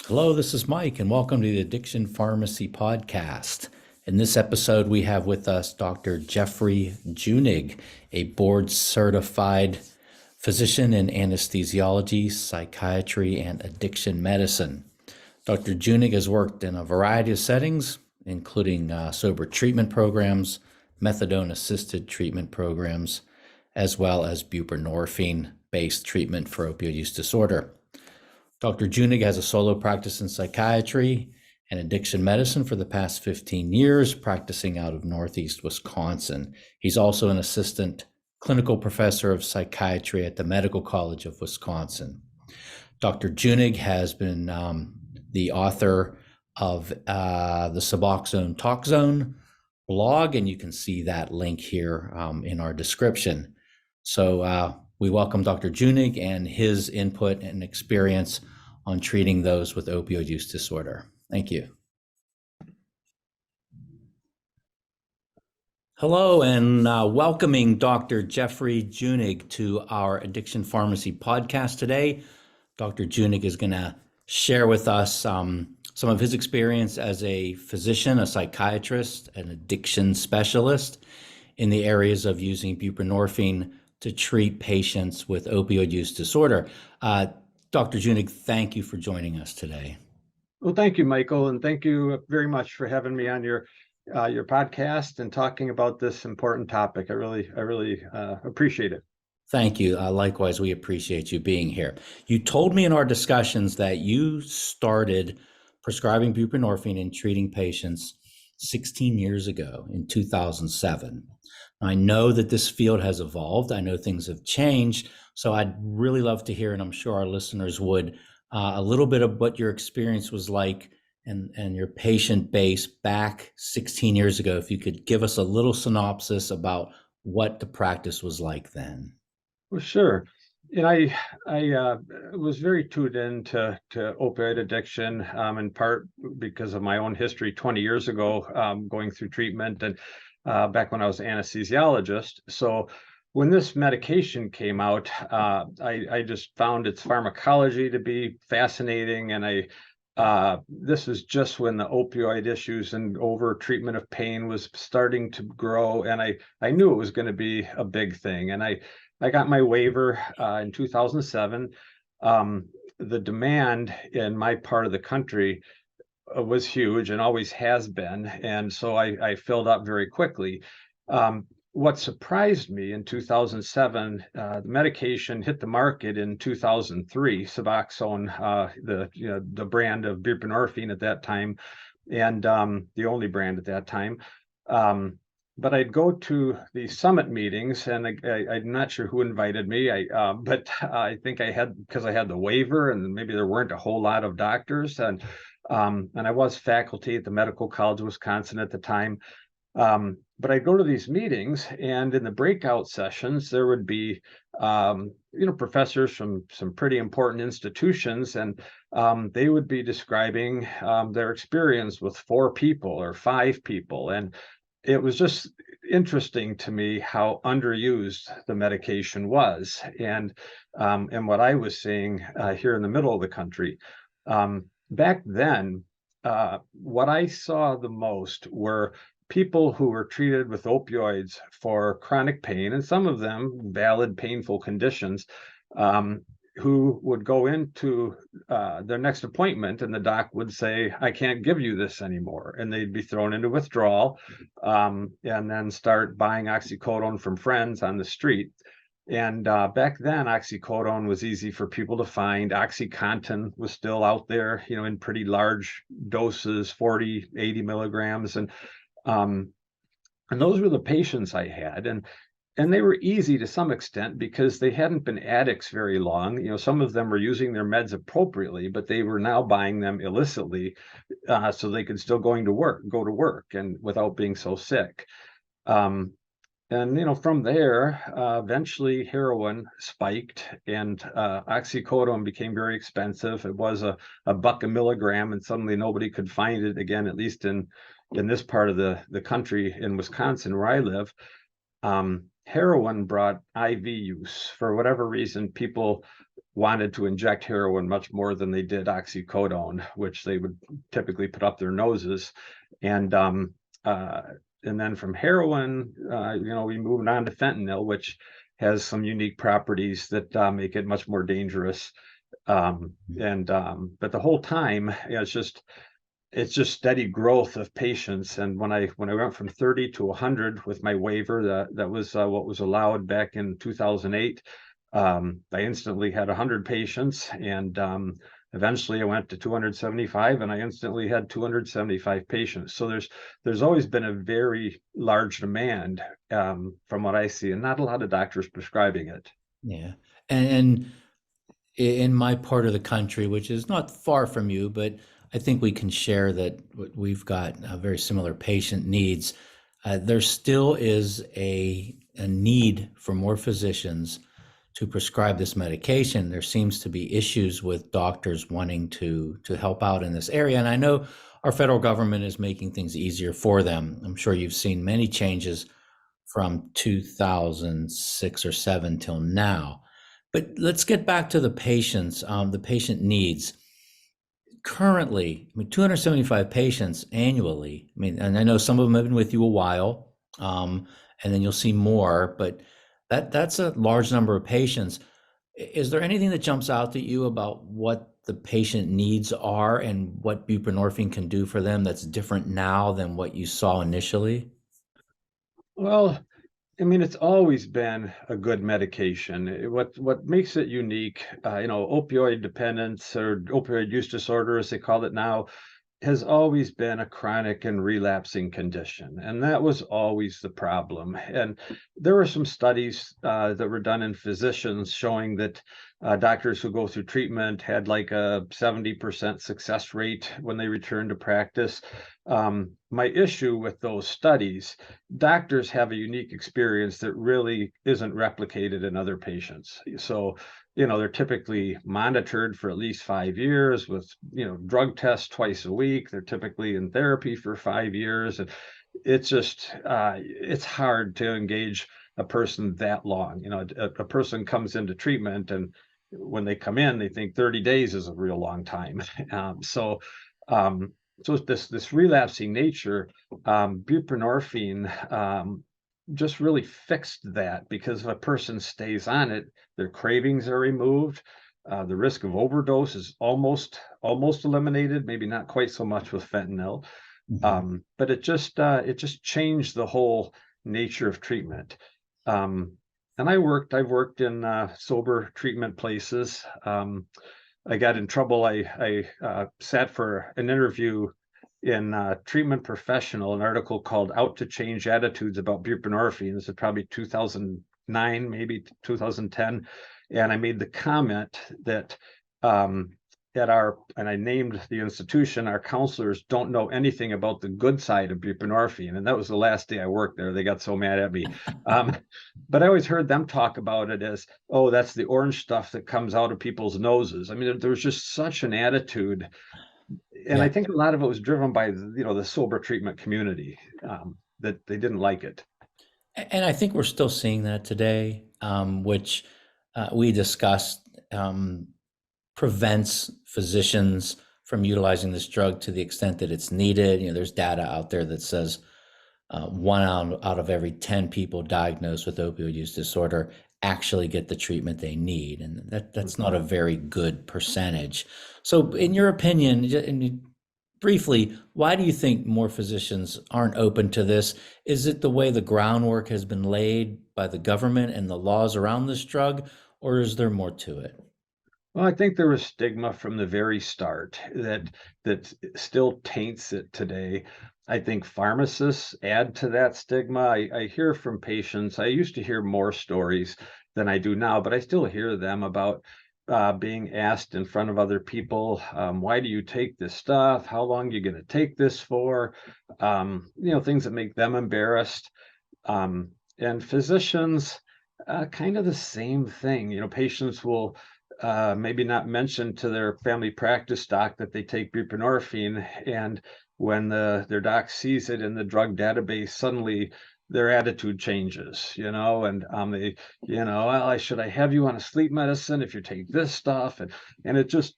Hello, this is Mike, and welcome to the Addiction Pharmacy Podcast. In this episode, we have with us Dr. Jeffrey Junig, a board-certified physician in anesthesiology, psychiatry, and addiction medicine. Dr. Junig has worked in a variety of settings, including sober treatment programs, methadone-assisted treatment programs, as well as buprenorphine-based treatment for opioid use disorder. Dr. Junig has a solo practice in psychiatry and addiction medicine for the past 15 years, practicing out of Northeast Wisconsin. He's also an assistant clinical professor of psychiatry at the Medical College of Wisconsin. Dr. Junig has been the author of the Suboxone TalkZone blog, and you can see that link here in our description. So we welcome Dr. Junig and his input and experience on treating those with opioid use disorder. Thank you. Hello, and welcoming Dr. Jeffrey Junig to our Addiction Pharmacy podcast today. Dr. Junig is going to share with us some of his experience as a physician, a psychiatrist, an addiction specialist in the areas of using buprenorphine to treat patients with opioid use disorder. Dr. Junig, thank you for joining us today. Well, thank you, Michael, and thank you very much for having me on your podcast and talking about this important topic. I really appreciate it. Thank you. Likewise, we appreciate you being here. You told me in our discussions that you started prescribing buprenorphine and treating patients 16 years ago in 2007. I know that this field has evolved. I know things have changed. So I'd really love to hear, and I'm sure our listeners would, a little bit of what your experience was like and your patient base back 16 years ago. If you could give us a little synopsis about what the practice was like then. Well, sure. And I was very tuned in to opioid addiction, in part because of my own history 20 years ago, going through treatment and back when I was an anesthesiologist. So when this medication came out, I just found its pharmacology to be fascinating. And this was just when the opioid issues and over treatment of pain was starting to grow. And I knew it was going to be a big thing. And I got my waiver in 2007. The demand in my part of the country was huge and always has been. And so I filled up very quickly. What surprised me in 2007, the medication hit the market in 2003, Suboxone, the brand of buprenorphine at that time, and the only brand at that time. But I'd go to the summit meetings, and I'm not sure who invited me. But I think I had, because I had the waiver, and maybe there weren't a whole lot of doctors, and I was faculty at the Medical College of Wisconsin at the time. But I'd go to these meetings, and in the breakout sessions, there would be, professors from some pretty important institutions, and they would be describing their experience with 4 people or 5 people. And it was just interesting to me how underused the medication was, and what I was seeing here in the middle of the country. Back then, what I saw the most were people who were treated with opioids for chronic pain, and some of them valid painful conditions, who would go into their next appointment, and the doc would say, "I can't give you this anymore." And they'd be thrown into withdrawal, and then start buying oxycodone from friends on the street. And back then, oxycodone was easy for people to find. OxyContin was still out there, in pretty large doses, 40, 80 milligrams. And those were the patients I had. And they were easy to some extent because they hadn't been addicts very long. Some of them were using their meds appropriately, but they were now buying them illicitly, so they could still go to work and without being so sick. And from there, eventually heroin spiked, and oxycodone became very expensive. It was a buck a milligram, and suddenly nobody could find it again, at least in this part of the country, in Wisconsin, where I live. Heroin brought IV use. For whatever reason, people wanted to inject heroin much more than they did oxycodone, which they would typically put up their noses. And then from heroin, we moved on to fentanyl, which has some unique properties that make it much more dangerous. But the whole time, it's just steady growth of patients. And when I went from 30 to 100 with my waiver, that was what was allowed back in 2008. I instantly had 100 patients, and eventually I went to 275, and I instantly had 275 patients. So there's always been a very large demand, from what I see, and not a lot of doctors prescribing it. Yeah. And in my part of the country, which is not far from you, but I think we can share that we've got very similar patient needs. There still is a need for more physicians to prescribe this medication. There seems to be issues with doctors wanting to help out in this area. And I know our federal government is making things easier for them. I'm sure you've seen many changes from 2006 or 7 till now. But let's get back to the patients, the patient needs. Currently, 275 patients annually. And I know some of them have been with you a while, and then you'll see more, but that's a large number of patients. Is there anything that jumps out at you about what the patient needs are and what buprenorphine can do for them that's different now than what you saw initially? Well, it's always been a good medication. What makes it unique, opioid dependence, or opioid use disorder, as they call it now, has always been a chronic and relapsing condition, and that was always the problem. And there were some studies that were done in physicians showing that doctors who go through treatment had like a 70% success rate when they returned to practice. My issue with those studies, doctors have a unique experience that really isn't replicated in other patients. So they're typically monitored for at least 5 years with, drug tests twice a week. They're typically in therapy for 5 years. And it's just, it's hard to engage a person that long. A person comes into treatment, and when they come in, they think 30 days is a real long time. So this relapsing nature, buprenorphine, just really fixed that, because if a person stays on it, their cravings are removed. The risk of overdose is almost eliminated, maybe not quite so much with fentanyl. Mhm. But it just changed the whole nature of treatment. And I've worked in sober treatment places. I got in trouble. I sat for an interview in Treatment Professional, an article called "Out to Change Attitudes About Buprenorphine." This is probably 2009, maybe 2010, and I made the comment that and I named the institution, our counselors don't know anything about the good side of buprenorphine, and that was the last day I worked there. They got so mad at me. But I always heard them talk about it as, oh, that's the orange stuff that comes out of people's noses. There was just such an attitude, and Yeah. I think a lot of it was driven by the sober treatment community, that they didn't like it. And I think we're still seeing that today, which we discussed, prevents physicians from utilizing this drug to the extent that it's needed. There's data out there that says one out of every 10 people diagnosed with opioid use disorder actually get the treatment they need. And that's not a very good percentage. So in your opinion, briefly, why do you think more physicians aren't open to this? Is it the way the groundwork has been laid by the government and the laws around this drug, or is there more to it? Well, I think there was stigma from the very start that still taints it today. I think pharmacists add to that stigma. I hear from patients. I used to hear more stories than I do now, but I still hear them about being asked in front of other people, why do you take this stuff? How long are you going to take this for? Things that make them embarrassed. And physicians, kind of the same thing. Patients will maybe not mention to their family practice doc that they take buprenorphine, and when their doc sees it in the drug database, suddenly their attitude changes, and they, well, should I have you on a sleep medicine if you take this stuff, and it just,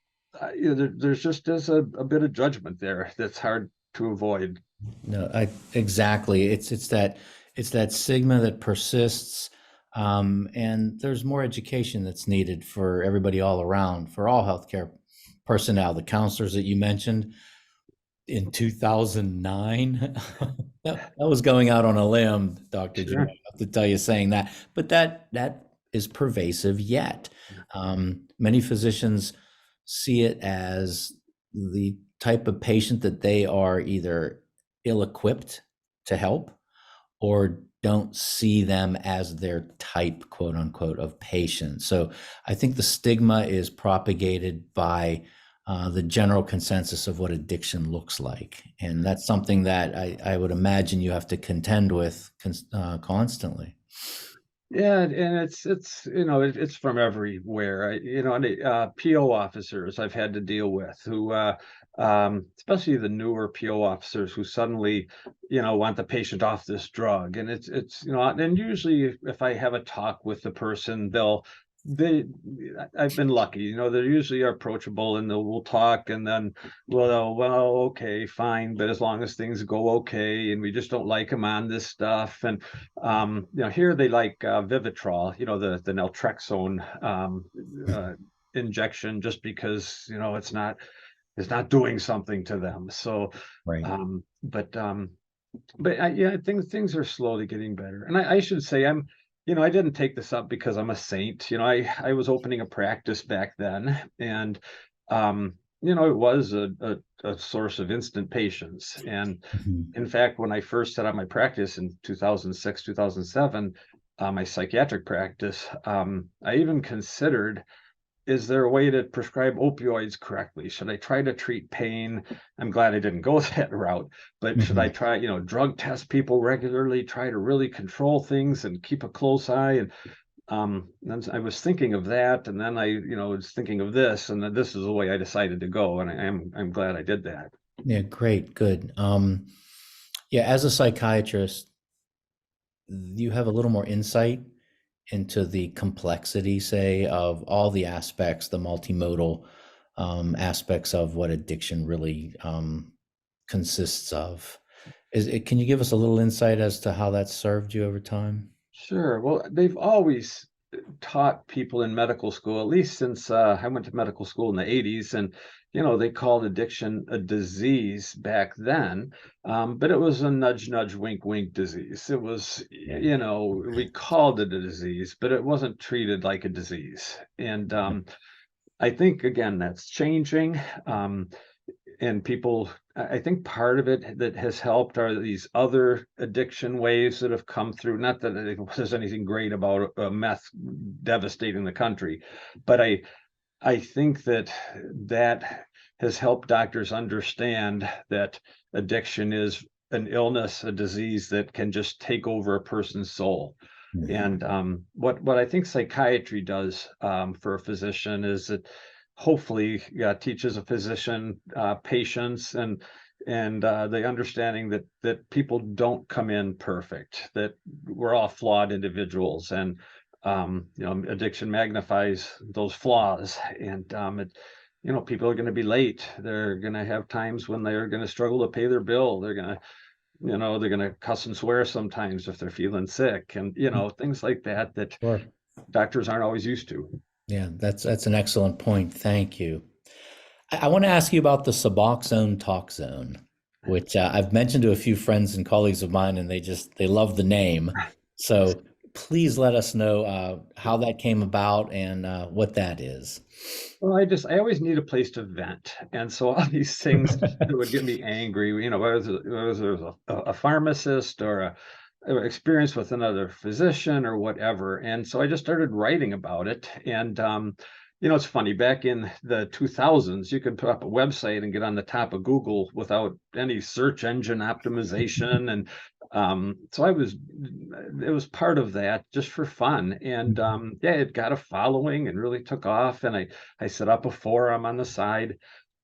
there's just a bit of judgment there that's hard to avoid. No, exactly. It's that stigma that persists, and there's more education that's needed for everybody all around, for all healthcare personnel. The counselors that you mentioned in 2009, that was going out on a limb, Dr. Joy, Sure. I have to tell you, saying that. But that is pervasive yet. Many physicians see it as the type of patient that they are either ill-equipped to help or don't see them as their type, quote unquote, of patient. So I think the stigma is propagated by the general consensus of what addiction looks like. And that's something that I would imagine you have to contend with constantly. Yeah, and it's it's from everywhere. And PO officers I've had to deal with who, especially the newer PO officers who suddenly, want the patient off this drug, and it's and usually if I have a talk with the person, they I've been lucky, they're usually approachable and we'll talk, and then well, okay, fine, but as long as things go okay and we just don't like them on this stuff. And here they like Vivitrol, the naltrexone injection, just because it's not doing something to them. So, Right. um, but yeah, I think things are slowly getting better. And I should say, I didn't take this up because I'm a saint. I was opening a practice back then, and it was a source of instant patients. And Mhm. in fact, when I first set up my practice in 2006, 2007, my psychiatric practice, I even considered, is there a way to prescribe opioids correctly? Should I try to treat pain? I'm glad I didn't go that route, but should I Mhm. try, drug test people regularly, try to really control things and keep a close eye? And then I was thinking of that, and then I, was thinking of this, and then this is the way I decided to go, and I'm glad I did that. Yeah, great, good. Yeah, as a psychiatrist, you have a little more insight into the complexity, say, of all the aspects, the multimodal aspects of what addiction really consists of. Can you give us a little insight as to how that's served you over time? Sure. Well, they've always taught people in medical school, at least since I went to medical school in the 80s, and they called addiction a disease back then, but it was a nudge, nudge, wink, wink disease. It was, Right. we called it a disease, but it wasn't treated like a disease. And I think again that's changing. And people, I think part of it that has helped are these other addiction waves that have come through. Not that there's anything great about meth devastating the country, but I think that has helped doctors understand that addiction is an illness, a disease that can just take over a person's soul. Mhm. And what I think psychiatry does, for a physician, is that hopefully, yeah, teaches a physician patience, and the understanding that people don't come in perfect, that we're all flawed individuals, and addiction magnifies those flaws, and people are going to be late. They're going to have times when they're going to struggle to pay their bill. They're going to cuss and swear sometimes if they're feeling sick, and things like that Sure. doctors aren't always used to. Yeah, that's an excellent point. Thank you. I want to ask you about the Suboxone TalkZone, which I've mentioned to a few friends and colleagues of mine, and they love the name. So please let us know how that came about and what that is. Well, I always need a place to vent, and so all these things that would get me angry, whether it was a pharmacist or or experience with another physician or whatever, and so I just started writing about it. And it's funny, back in the 2000s, you could put up a website and get on the top of Google without any search engine optimization, and so it was part of that just for fun, and yeah, it got a following and really took off, and I set up a forum on the side,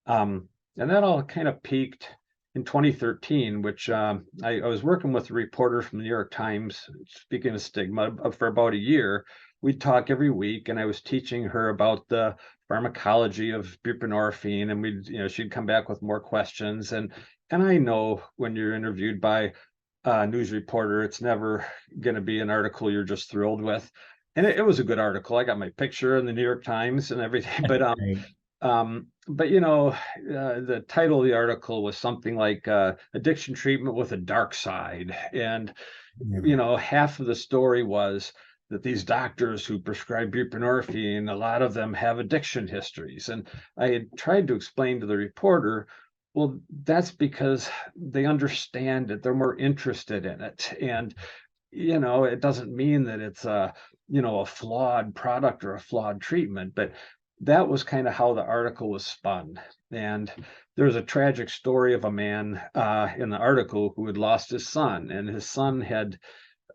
and that all kind of peaked in 2013, which I was working with a reporter from the New York Times, speaking of stigma, for about a year. We'd talk every week, and I was teaching her about the pharmacology of buprenorphine, and she'd come back with more questions. And I know when you're interviewed by a news reporter, it's never going to be an article you're just thrilled with. And it was a good article. I got my picture in the New York Times and everything, but Right. the title of the article was something like addiction treatment with a dark side. And, Yeah. half of the story was that these doctors who prescribe buprenorphine, a lot of them have addiction histories. And I had tried to explain to the reporter, well, that's because they understand it. They're more interested in it. And, it doesn't mean that it's a flawed product or a flawed treatment, but that was kind of how the article was spun. And there's a tragic story of a man in the article who had lost his son, and his son had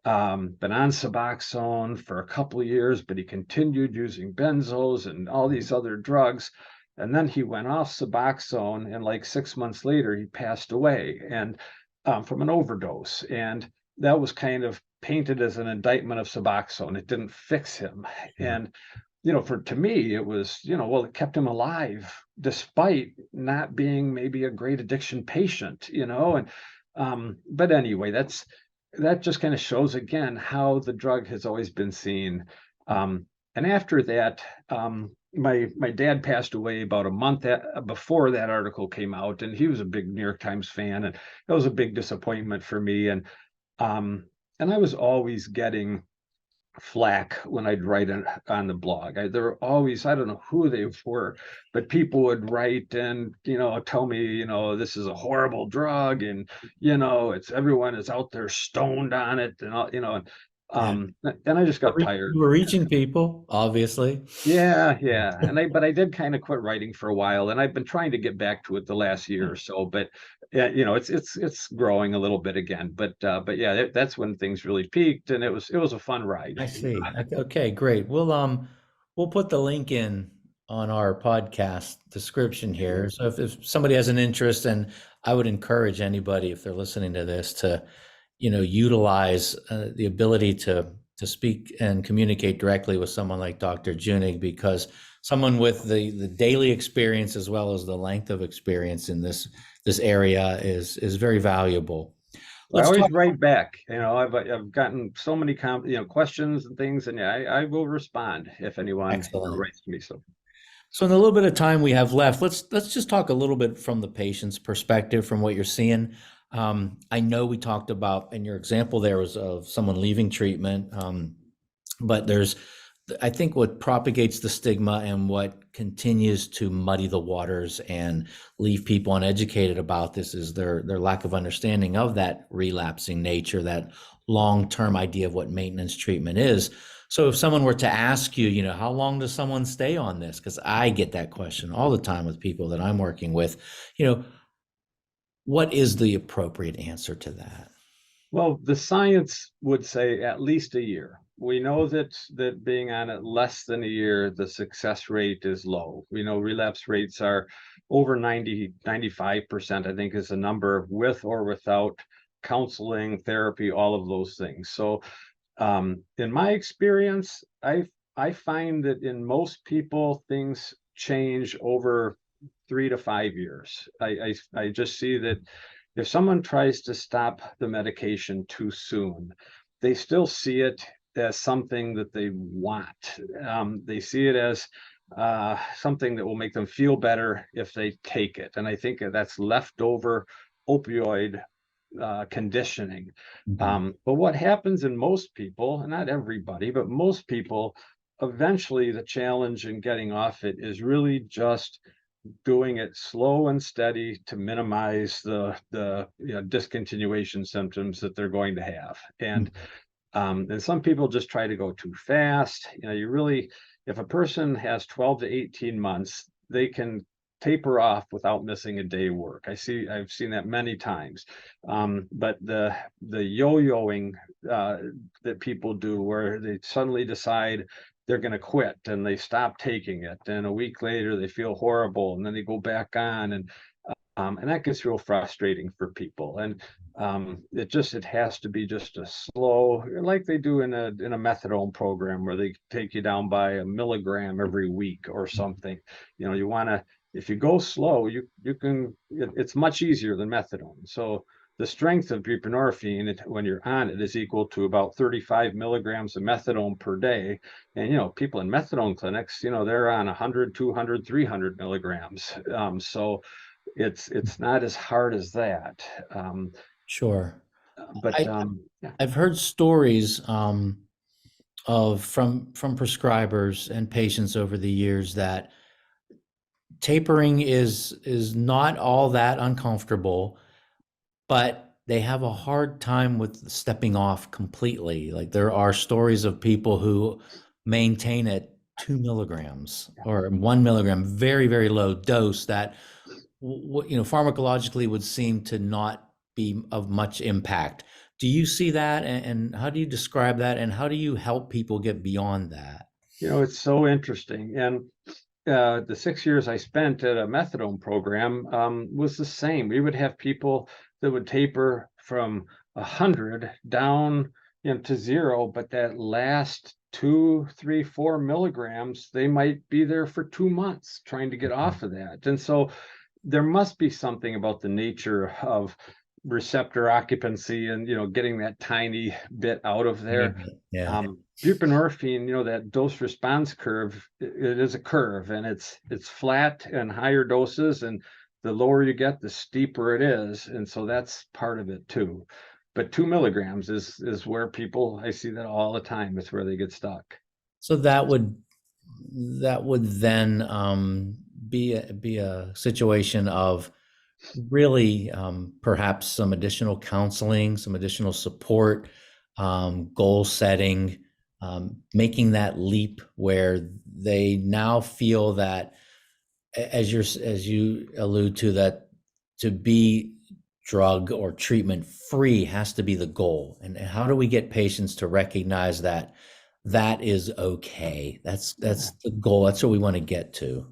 been on Suboxone for a couple of years, but he continued using benzos and all these other drugs. And then he went off Suboxone, and like 6 months later, he passed away and from an overdose. And that was kind of painted as an indictment of Suboxone. It didn't fix him. Yeah. And to me, it was, well, it kept him alive despite not being maybe a great addiction patient, and but anyway, that just kind of shows again how the drug has always been seen. And after that, my dad passed away about a month before that article came out, and he was a big New York Times fan, and that was a big disappointment for me. And I was always getting flack when I'd write on the blog. There were always, I don't know who they were, but people would write and, tell me, this is a horrible drug, and, everyone is out there stoned on it, and all, Yeah. and I just got tired. We're reaching people, obviously. Yeah. But I did kind of quit writing for a while, and I've been trying to get back to it the last year or so, but yeah, it's growing a little bit again, but yeah, that's when things really peaked, and it was a fun ride. I see. Okay, great. We'll put the link in on our podcast description here. So if somebody has an interest, and I would encourage anybody, if they're listening to this, to utilize the ability to speak and communicate directly with someone like Dr. Junig, because someone with the daily experience as well as the length of experience in this area is very valuable. I Let's always talk. write back. I've gotten so many questions and things, and yeah, I will respond if anyone Excellent. writes to me. So in the little bit of time we have left, let's just talk a little bit from the patient's perspective, from what you're seeing. I know we talked about, and your example there was of someone leaving treatment, but I think what propagates the stigma and what continues to muddy the waters and leave people uneducated about this is their lack of understanding of that relapsing nature, that long-term idea of what maintenance treatment is. So if someone were to ask you, how long does someone stay on this? Because I get that question all the time with people that I'm working with, what is the appropriate answer to that? Well, the science would say at least a year. We know that being on it less than a year, the success rate is low. We know relapse rates are over 95%, I think is the number, with or without counseling, therapy, all of those things. So in my experience, I find that in most people, things change over 3 to 5 years. I just see that if someone tries to stop the medication too soon, they still see it as something that they want. They see it as something that will make them feel better if they take it. And I think that's leftover opioid conditioning. Mhm. But what happens in most people, and not everybody, but most people, eventually the challenge in getting off it is really just doing it slow and steady to minimize the discontinuation symptoms that they're going to have. And some people just try to go too fast. If a person has 12 to 18 months, they can taper off without missing a day work. I've seen that many times. But the yo-yoing that people do, where they suddenly decide they're going to quit and they stop taking it, and a week later they feel horrible, and then they go back on, and And that gets real frustrating for people. And it has to be just a slow, like they do in a methadone program where they take you down by a milligram every week or something. You want to, if you go slow, you can, it's much easier than methadone. So the strength of buprenorphine when you're on it is equal to about 35 milligrams of methadone per day. And people in methadone clinics, they're on 100, 200, 300 milligrams. So it's not as hard as that. Sure. But I, yeah. I've heard stories of from prescribers and patients over the years that tapering is not all that uncomfortable, but they have a hard time with stepping off completely. Like there are stories of people who maintain at 2 milligrams or 1 milligram, very, very low dose that, pharmacologically would seem to not be of much impact. Do you see that? And how do you describe that? And how do you help people get beyond that? It's so interesting. And the 6 years I spent at a methadone program was the same. We would have people that would taper from 100 down to zero, but that last 2, 3, 4 milligrams, they might be there for 2 months trying to get off of that. And so there must be something about the nature of receptor occupancy and getting that tiny bit out of there. Yeah. Buprenorphine, that dose response curve, it is a curve, and it's flat and higher doses, and the lower you get, the steeper it is, and so that's part of it too. But 2 milligrams is where people, I see that all the time. It's where they get stuck. So that would then be a situation of really perhaps some additional counseling, some additional support, goal setting, making that leap where they now feel that, as you allude to, that to be drug or treatment free has to be the goal. And how do we get patients to recognize that that is okay? That's the goal. That's what we want to get to.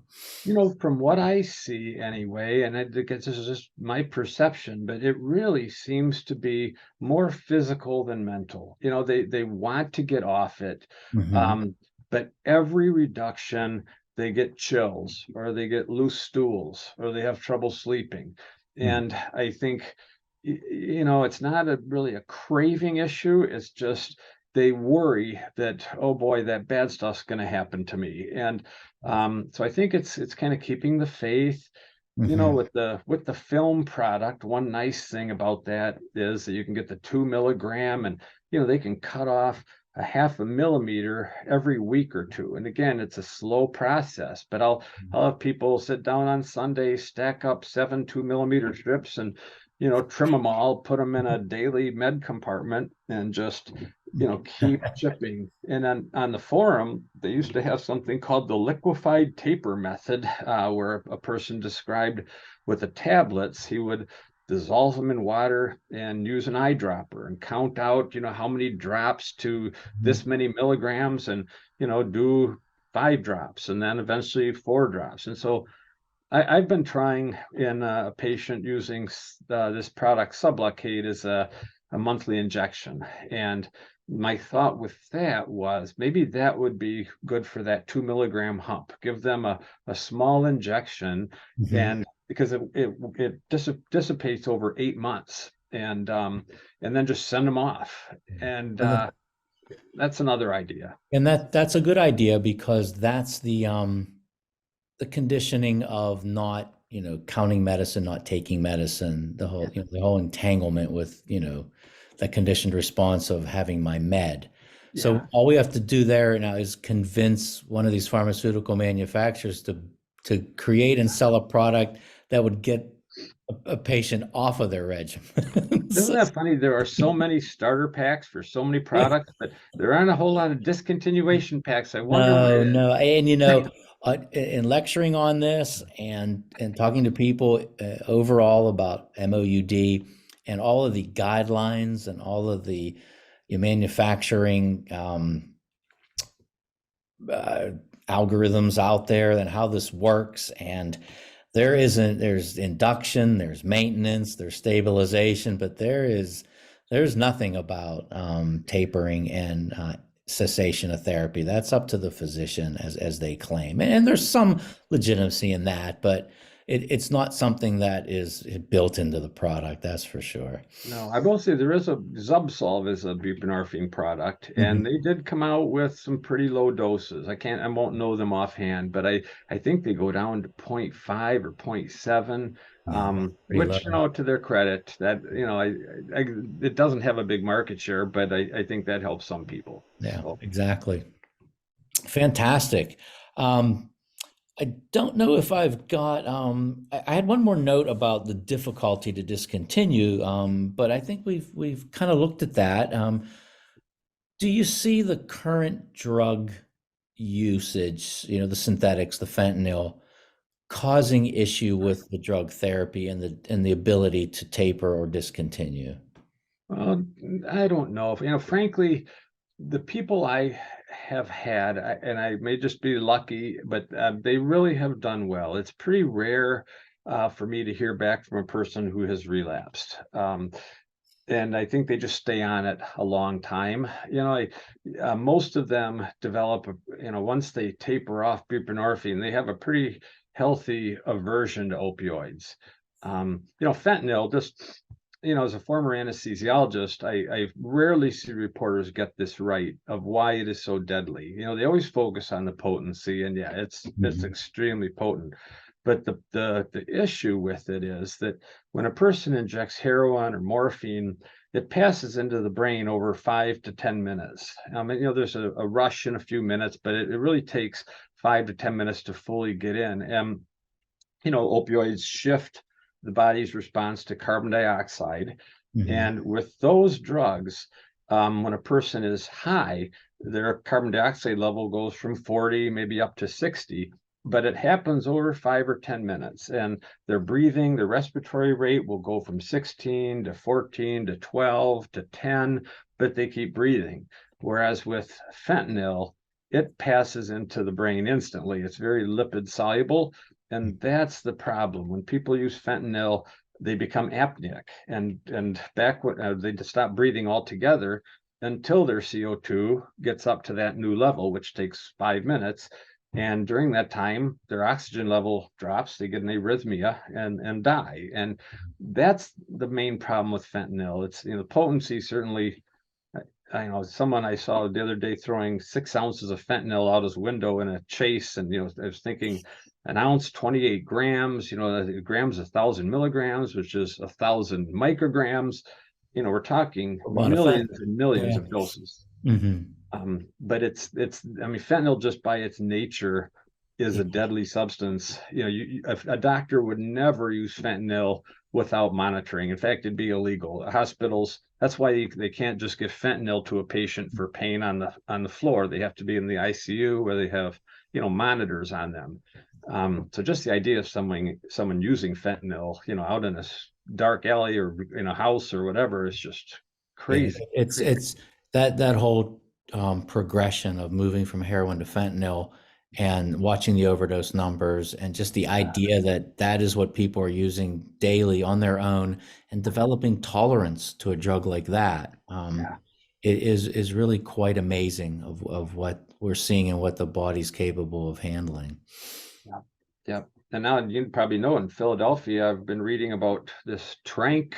From what I see anyway, and I guess this is just my perception, but it really seems to be more physical than mental. They want to get off it, Mm-hmm. but every reduction, they get chills, or they get loose stools, or they have trouble sleeping. And I think, it's not really a craving issue. It's just they worry that, oh boy, that bad stuff's going to happen to me. And so I think it's kind of keeping the faith. Mm-hmm. With the film product, one nice thing about that is that you can get the 2 milligram, and they can cut off a half a millimeter every week or two. And again, it's a slow process, but I'll have people sit down on Sunday, stack up 7 2 millimeter strips, and trim them all, put them in a daily med compartment, and just keep chipping. And then on the forum, they used to have something called the liquefied taper method, where a person described with the tablets, he would dissolve them in water and use an eyedropper and count out, how many drops to this many milligrams, and, do 5 drops, and then eventually 4 drops. And so I've been trying in a patient using this product, Sublocade, as a monthly injection. And my thought with that was maybe that would be good for that 2 milligram hump. Give them a small injection, Mm-hmm. and because it dissipates over 8 months, and then just send them off. And that's another idea. And that's a good idea, because that's the conditioning of not, counting medicine, not taking medicine, the whole, the whole entanglement with, the conditioned response of having my med. So Yeah. all we have to do there now is convince one of these pharmaceutical manufacturers to create and sell a product that would get a patient off of their regimen. Isn't that funny? There are so many starter packs for so many products, but there aren't a whole lot of discontinuation packs. I wonder what No, it is. no, and in lecturing on this and talking to people overall about MOUD and all of the guidelines and all of the manufacturing algorithms out there and how this works, and There's induction, there's maintenance, there's stabilization, but there's nothing about tapering and cessation of therapy. That's up to the physician as they claim. And there's some legitimacy in that, but it's not something that is built into the product, that's for sure. No, I will say there is a Zubsolv is a buprenorphine product, and Mhm. they did come out with some pretty low doses. I won't know them offhand, but I think they go down to 0.5 or 0.7, Yeah, that's pretty which, low. to their credit, that, I it doesn't have a big market share, but I think that helps some people. Yeah, So, exactly. Fantastic. Um, I don't know if I've got, I had one more note about the difficulty to discontinue, but I think we've kind of looked at that. Do you see the current drug usage, the synthetics, the fentanyl, causing issue with the drug therapy and the ability to taper or discontinue? well, I don't know if, frankly, the people I have had, and I may just be lucky, but they really have done well. It's pretty rare for me to hear back from a person who has relapsed. And I think they just stay on it a long time. Most of them develop, once they taper off buprenorphine, they have a pretty healthy aversion to opioids. Fentanyl, just, as a former anesthesiologist, I rarely see reporters get this right of why it is so deadly. They always focus on the potency, and yeah, it's Mhm. extremely potent. But the issue with it is that when a person injects heroin or morphine, it passes into the brain over 5 to 10 minutes. There's a rush in a few minutes, but it really takes 5 to 10 minutes to fully get in. And opioids shift the body's response to carbon dioxide. Mhm. And with those drugs, when a person is high, their carbon dioxide level goes from 40, maybe up to 60, but it happens over 5 or 10 minutes. And their breathing, their respiratory rate will go from 16 to 14 to 12 to 10, but they keep breathing. Whereas with fentanyl, it passes into the brain instantly. It's very lipid soluble. And that's the problem. When people use fentanyl, they become apneic, and back when they just stop breathing altogether until their CO2 gets up to that new level, which takes 5 minutes. And during that time, their oxygen level drops. They get an arrhythmia and die. And that's the main problem with fentanyl. It's the potency certainly. I know someone I saw the other day throwing 6 ounces of fentanyl out his window in a chase, and I was thinking an ounce, 28 grams. A gram's 1,000 milligrams, which is 1,000 micrograms. We're talking A lot of millions fentanyl. and millions Yeah. of doses. Mhm. But I mean, fentanyl just by its nature is Yeah. a deadly substance. A doctor would never use fentanyl without monitoring. In fact, it'd be illegal. Hospitals, that's why they can't just give fentanyl to a patient for pain on the floor. They have to be in the ICU where they have, monitors on them. So just the idea of someone using fentanyl, out in a dark alley or in a house or whatever is just Yeah, crazy. it's that whole progression of moving from heroin to fentanyl and watching the overdose numbers and just the idea that that is what people are using daily on their own and developing tolerance to a drug like that. Yeah. It is really quite amazing of what we're seeing and what the body's capable of handling. Yeah. Yeah. And now you probably know in Philadelphia, I've been reading about this trank.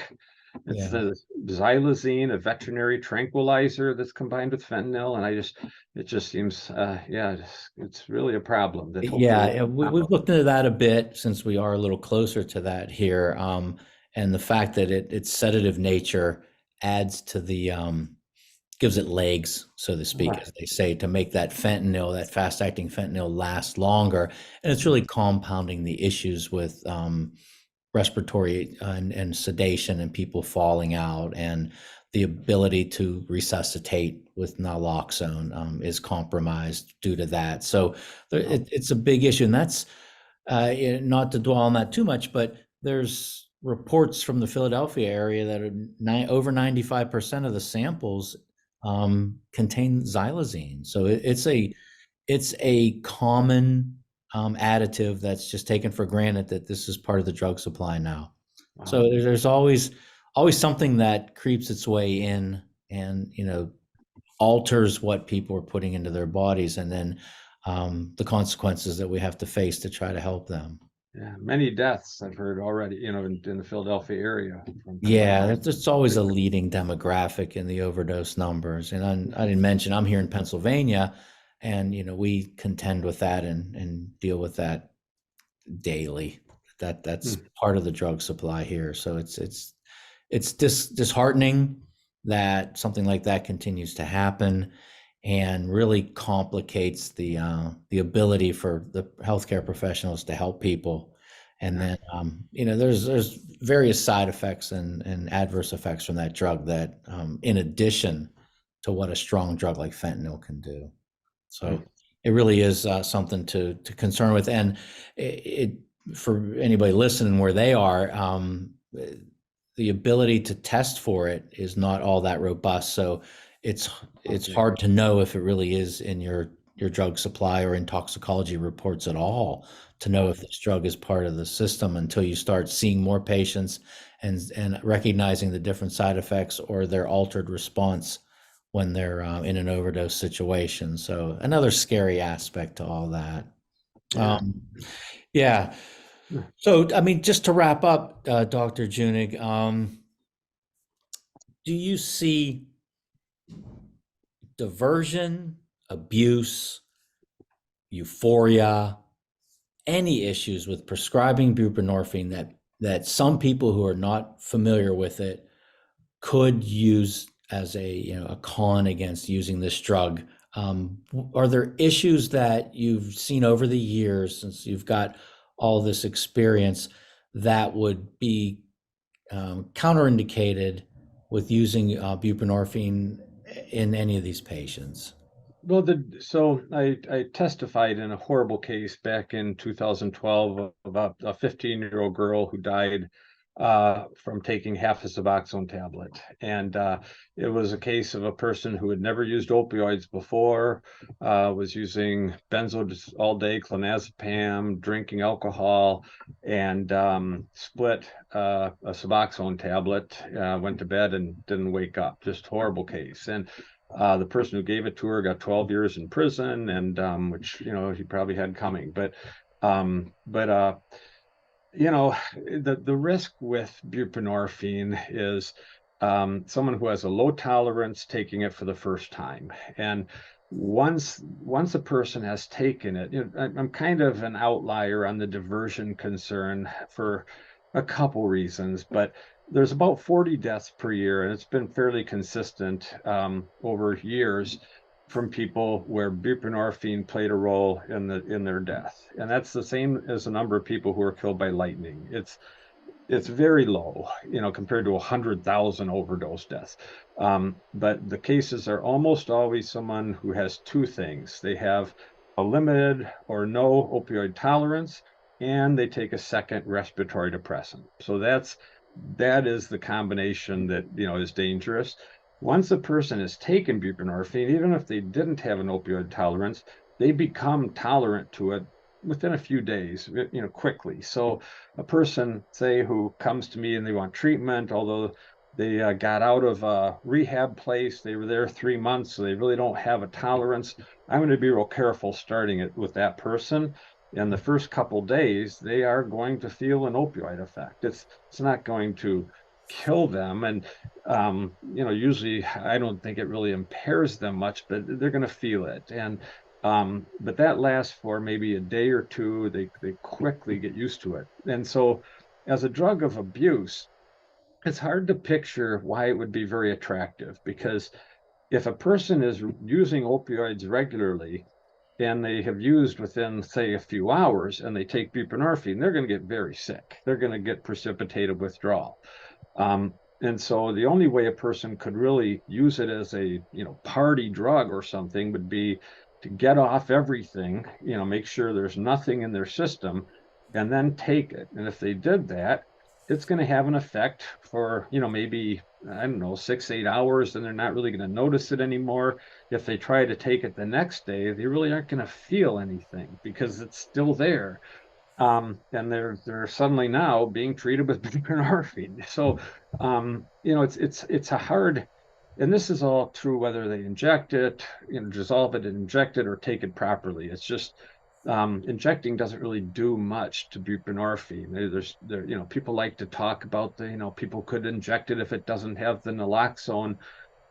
It's Yeah. the xylazine, a veterinary tranquilizer that's combined with fentanyl. And it just seems, yeah, it's really a problem that hopefully Yeah, will pop we've up. looked into that a bit since we are a little closer to that here. And the fact that its sedative nature adds to gives it legs, so to speak, Right. as they say, to make that fentanyl, that fast acting fentanyl last longer. And it's really compounding the issues with respiratory and sedation and people falling out, and the ability to resuscitate with naloxone is compromised due to that. So Oh, it's a big issue, and that's not to dwell on that too much, but there's reports from the Philadelphia area that over 95% of the samples contain xylazine. So it's a common additive that's just taken for granted that this is part of the drug supply now. So Wow. there's always something that creeps its way in and alters what people are putting into their bodies, and then the consequences that we have to face to try to help them. Yeah, many deaths I've heard already, in the Philadelphia area from Yeah, that. it's always a leading demographic in the overdose numbers. And I didn't mention I'm here in Pennsylvania, and we contend with that and deal with that daily. That's Hmm. part of the drug supply here. So it's disheartening that something like that continues to happen, and really complicates the ability for the healthcare professionals to help people. And Yeah. then there's various side effects and adverse effects from that drug that, in addition to what a strong drug like fentanyl can do. Hmm. So it really is something to concern with. And it for anybody listening where they are, the ability to test for it is not all that robust. So it's Okay. hard to know if it really is in your drug supply or in toxicology reports at all, to know if this drug is part of the system, until you start seeing more patients and recognizing the different side effects or their altered response when they're in an overdose situation. So another scary aspect to all that. Yeah. Yeah. Hmm. So, I mean, just to wrap up, Dr. Junig, do you see diversion, abuse, euphoria, any issues with prescribing buprenorphine that some people who are not familiar with it could use as a con against using this drug? Are there issues that you've seen over the years, since you've got all this experience, that would be counterindicated with using buprenorphine in any of these patients? Well, so I testified in a horrible case back in 2012 about a 15-year-old girl who died from taking half a Suboxone tablet. And it was a case of a person who had never used opioids before, was using benzos all day, clonazepam, drinking alcohol, and split a Suboxone tablet, went to bed and didn't wake up. Just horrible case. And the person who gave it to her got 12 years in prison, and which he probably had coming. But the risk with buprenorphine is someone who has a low tolerance taking it for the first time, and once a person has taken it, I'm kind of an outlier on the diversion concern for a couple reasons, but there's about 40 deaths per year, and it's been fairly consistent over years from people where buprenorphine played a role in their death, and that's the same as the number of people who are killed by lightning. It's very low, compared to 100,000 overdose deaths. But the cases are almost always someone who has two things. They have a limited or no opioid tolerance, and they take a second respiratory depressant. So that is the combination that is dangerous. Once a person has taken buprenorphine, even if they didn't have an opioid tolerance, they become tolerant to it within a few days, quickly. So a person, say, who comes to me and they want treatment, although they got out of a rehab place, they were there 3 months, so they really don't have a tolerance. I'm going to be real careful starting it with that person. In the first couple days, they are going to feel an opioid effect. It's not going to kill them, and usually I don't think it really impairs them much, but they're going to feel it. And but that lasts for maybe a day or two. They quickly get used to it. And so as a drug of abuse, it's hard to picture why it would be very attractive, because if a person is using opioids regularly and they have used within, say, a few hours, and they take buprenorphine, they're going to get very sick. They're going to get precipitated withdrawal. And so the only way a person could really use it as a party drug or something would be to get off everything, make sure there's nothing in their system, and then take it. And if they did that, it's going to have an effect for, maybe, I don't know, 6, 8 hours, and they're not really going to notice it anymore. If they try to take it the next day, they really aren't going to feel anything because it's still there. And they're suddenly now being treated with buprenorphine. So, it's a hard, and this is all true whether they inject it, dissolve it and inject it, or take it properly. It's just injecting doesn't really do much to buprenorphine. People like to talk about people could inject it if it doesn't have the naloxone,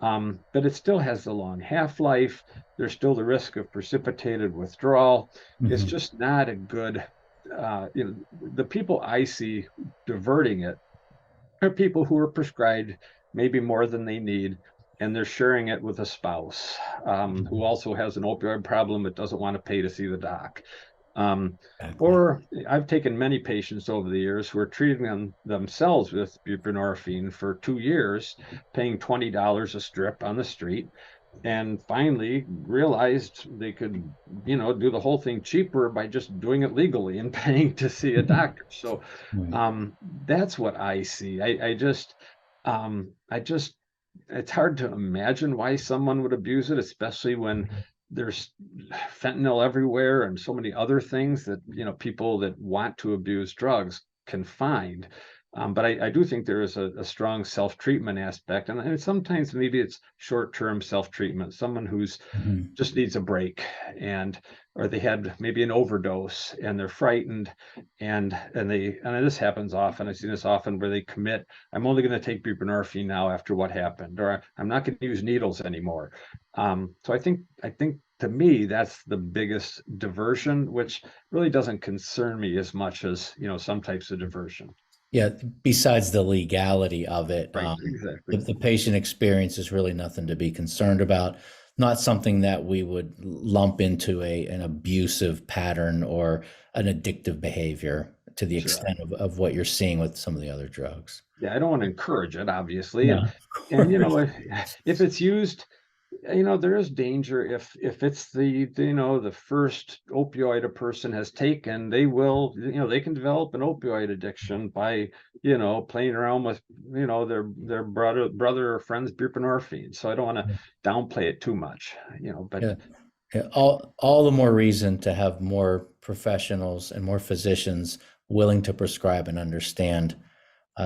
but it still has the long half-life. There's still the risk of precipitated withdrawal. It's Mhm. just not a good, the people I see diverting it are people who are prescribed maybe more than they need, and they're sharing it with a spouse who also has an opioid problem but doesn't want to pay to see the doc. Um, Exactly. or I've taken many patients over the years who are treating themselves with buprenorphine for 2 years, paying $20 a strip on the street, and finally realized they could, do the whole thing cheaper by just doing it legally and paying to see a doctor. So Right. that's what I see. I just, it's hard to imagine why someone would abuse it, especially when there's fentanyl everywhere and so many other things that, people that want to abuse drugs can find. But I do think there is a strong self-treatment aspect, and sometimes maybe it's short-term self-treatment. Someone who's Mhm. just needs a break, and or they had maybe an overdose and they're frightened, and this happens often. I've seen this often where they commit, I'm only going to take buprenorphine now after what happened, or I'm not going to use needles anymore. So I think to me that's the biggest diversion, which really doesn't concern me as much as some types of diversion. Yeah, besides the legality of it, Right, the, exactly. the patient experience is really nothing to be concerned about. Not something that we would lump into an abusive pattern or an addictive behavior to the Sure. extent of what you're seeing with some of the other drugs. Yeah, I don't want to encourage it, obviously, No, and of and course. if it's used, there is danger if it's the first opioid a person has taken, they can develop an opioid addiction by playing around with their brother or friend's buprenorphine. So I don't want to downplay it too much, but Yeah. Yeah, all the more reason to have more professionals and more physicians willing to prescribe and understand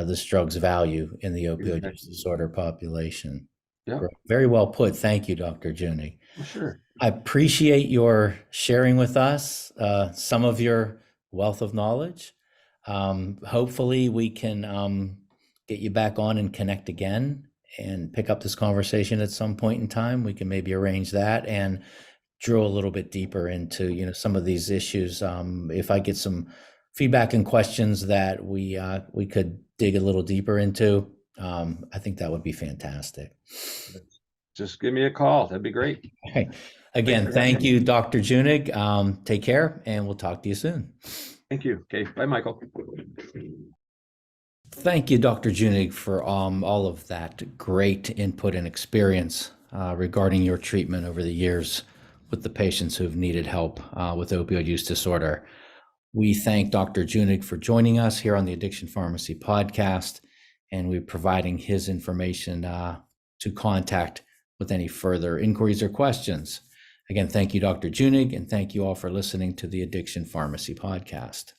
this drug's value in the opioid use exactly. disorder population. Yeah, Very well put. Thank you, Dr. Junig. well, sure. I appreciate your sharing with us some of your wealth of knowledge. Hopefully, we can get you back on and connect again and pick up this conversation at some point in time. We can maybe arrange that and drill a little bit deeper into some of these issues. If I get some feedback and questions that we could dig a little deeper into, I think that would be fantastic. Just give me a call. That'd be great. Okay. Thanks Again, for having thank me. you, Dr. Junig. Take care, and we'll talk to you soon. Thank you. Okay, bye, Michael. Thank you, Dr. Junig, for all of that great input and experience regarding your treatment over the years with the patients who've needed help with opioid use disorder. We thank Dr. Junig for joining us here on the Addiction Pharmacy podcast, and we're providing his information to contact with any further inquiries or questions. Again, thank you, Dr. Junig, and thank you all for listening to the Addiction Pharmacy podcast.